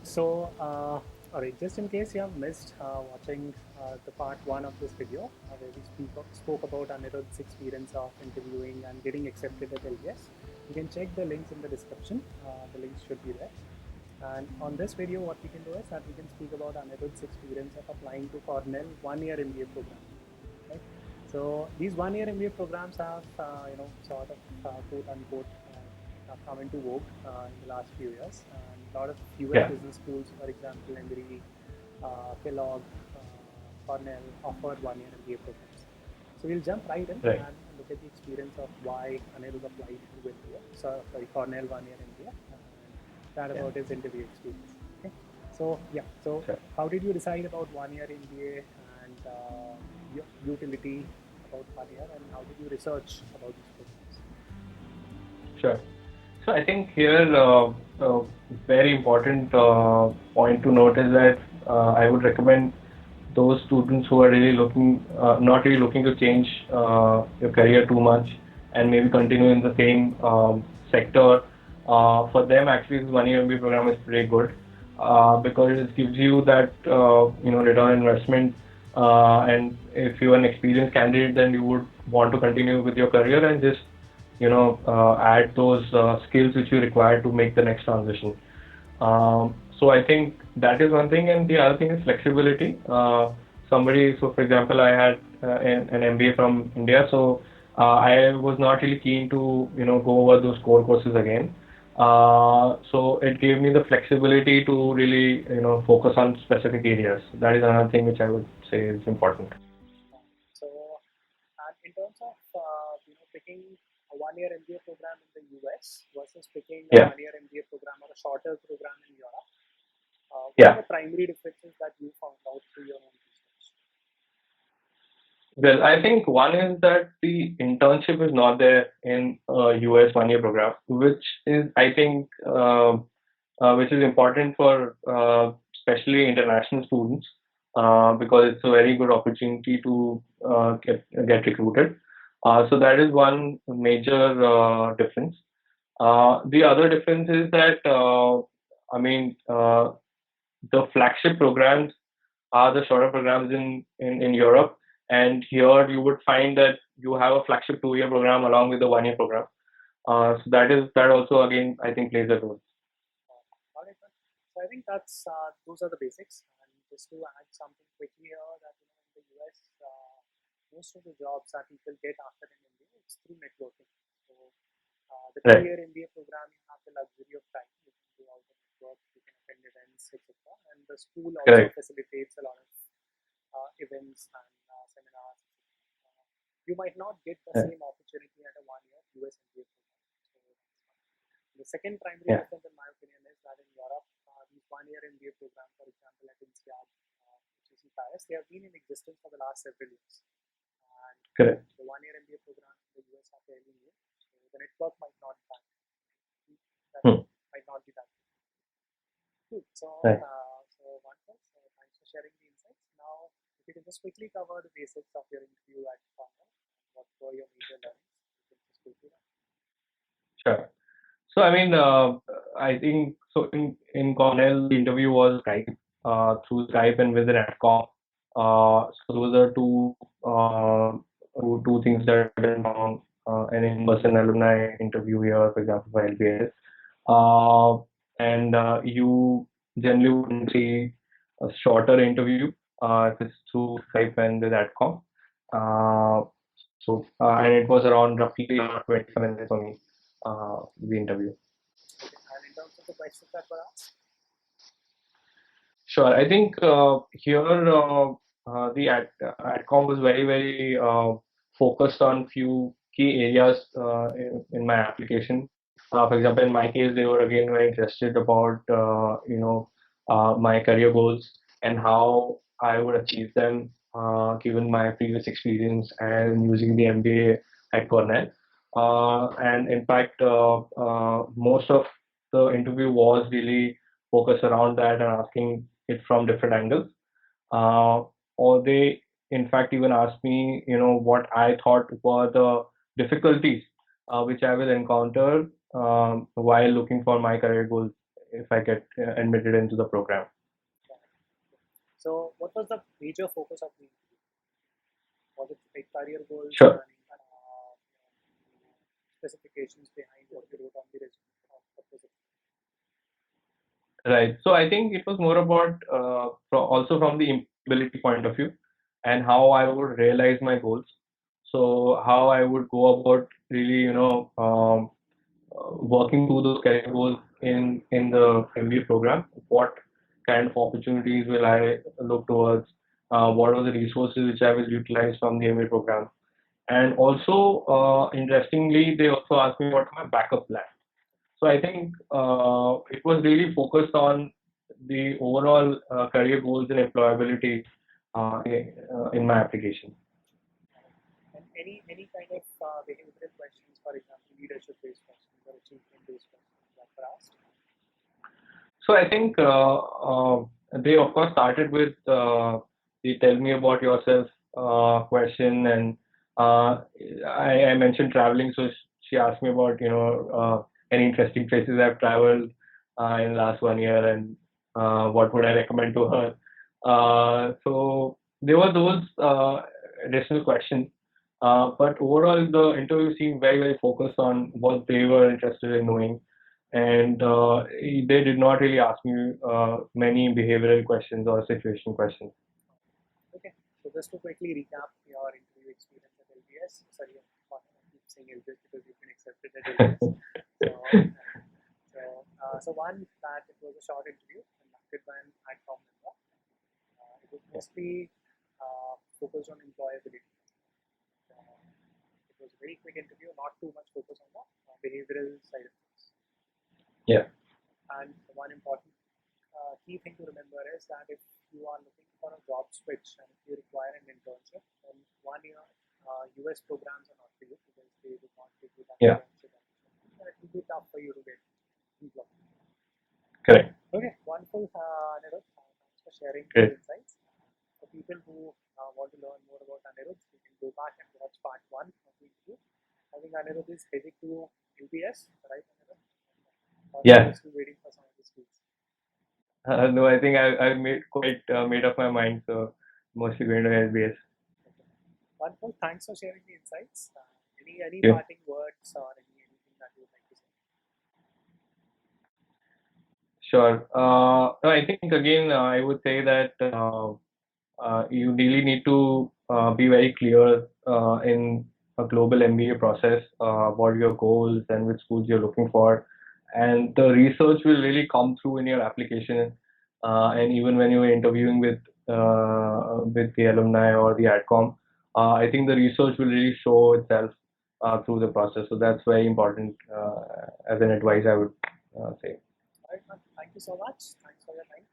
Alright, so alright, just in case you have missed watching the part one of this video, where we spoke about Anirudh's experience of interviewing and getting accepted at LBS, you can check the links in the description. The links should be there. And on this video, what we can do is that we can speak about Anirudh's experience of applying to Cornell one-year MBA program. Right? So these one-year MBA programs have, sort of quote unquote, have come into vogue in the last few years. And a lot of US business schools, for example, Emory, Kellogg, Cornell, offer one-year MBA programs. So we'll jump right in and look at the experience of why Anirudh applied to MBA. So sorry, Cornell one-year MBA. That about his interview experience. Okay. So how did you decide about one-year MBA and your utility about 1 year, and how did you research about these programs? Sure. So I think here very important point to note is that I would recommend those students who are really looking, not really looking to change your career too much and maybe continue in the same sector. For them, actually, this one-year MBA program is pretty good because it gives you that return on investment. And if you're an experienced candidate, then you would want to continue with your career and just add those skills which you require to make the next transition. So I think that is one thing, and the other thing is flexibility. So for example, I had an MBA from India, so I was not really keen to go over those core courses again. So it gave me the flexibility to really focus on specific areas. That is another thing which I would say is important. So, and in terms of picking a one-year MBA program in the US versus picking a one-year MBA program or a shorter program in Europe, what are the primary differences that you found out through your own research? Well, I think one is that the internship is not there in US one-year program, which is, I think, which is important for especially international students because it's a very good opportunity to get recruited. So that is one major difference. The other difference is that, the flagship programs are the shorter programs in Europe. And here you would find that you have a flagship 2-year program along with the 1-year program. So that also again I think plays a role. All right, so I think that's those are the basics. And just to add something quickly here, that in the US, most of the jobs that people get after an MBA, it's through networking. So the 2-year MBA program, you have the luxury of time. You can go out and network, you can attend events, etc. And the school also facilitates a lot of events and seminars. You might not get the same opportunity at a 1-year US MBA program. So the second primary difference, in my opinion, is that in Europe, these 1-year MBA programs, for example, at INSEAD, which is in Paris, they have been in existence for the last several years. And the 1-year MBA program in the US are fairly new, so the network might not be that. Might not be that. Good. So, thanks for sharing the insights. Now, if you can just quickly cover the basics of your interview at Cornell, what were your major learnings? You can just go through that. Sure. So I think so. In Cornell, the interview was Skype, through Skype and with an AdCom. So those are two things that are done on an in-person alumni interview here, for example, for LBS. And you generally wouldn't see a shorter interview if it's through Skype and with AdCom. And it was around roughly 27 minutes for me, the interview. And in terms of the questions that were asked? Sure. I think here the AdCom was very, very focused on few key areas in my application. For example, in my case, they were again very interested about my career goals and how I would achieve them given my previous experience and using the MBA at Cornell. And in fact, most of the interview was really focused around that and asking it from different angles. Or they, in fact, even asked me, what I thought were the difficulties which I will encounter while looking for my career goals if I get admitted into the program. So, what was the major focus of the interview? Was it like career goals Sure. and specifications behind what you wrote on the resume? What was it? Right. So I think it was more about also from the ability point of view and how I would realize my goals. So how I would go about really, working through those career goals in the MBA program. What kind of opportunities will I look towards? What are the resources which I will utilize from the MBA program? And also, interestingly, they also asked me what my backup plan. So I think it was really focused on the overall career goals and employability in my application. And any kind of behavioral questions, for example, leadership-based questions or achievement-based questions that were asked? So I think they of course started with the tell me about yourself question, and I mentioned traveling, so she asked me about any interesting places I've traveled in the last 1 year, and what would I recommend to her. So there were those additional questions, but overall the interview seemed very focused on what they were interested in knowing, and they did not really ask me many behavioral questions or situation questions. Okay. So just to quickly recap your interview experience at LBS. Sorry, I keep saying LBS because you've been accepted at LBS. So one, that it was a short interview conducted by an AdCom member. It was mostly focused on employability. It was a very quick interview, not too much focus on the behavioral side of things. Yeah. And one important key thing to remember is that if you are looking for a job switch and if you require an internship, then 1 year US programs are not for you because they would not give you that Yeah. internship opportunity. And it will be tough for you to get employed. Correct. Okay, wonderful, Anirudh. Thanks for sharing Great. your insights. For people who want to learn more about Anirudh, you can go back and watch part 1 of the interview. I think Anirudh is heading to LBS, right, Anirudh? Or Yeah. still waiting for some of the schools? No, I think I've made up my mind, so mostly going to LBS. Okay. Wonderful. Thanks for sharing the insights. Any Yeah. parting words or anything that you would like to say? Sure. No, I think again, I would say that you really need to be very clear in a global MBA process, what your goals and which schools you're looking for, and the research will really come through in your application, and even when you're interviewing with the alumni or the adcom, I think the research will really show itself through the process. So that's very important as an advice I would say. All right, man. Thank you so much. Thanks for your time.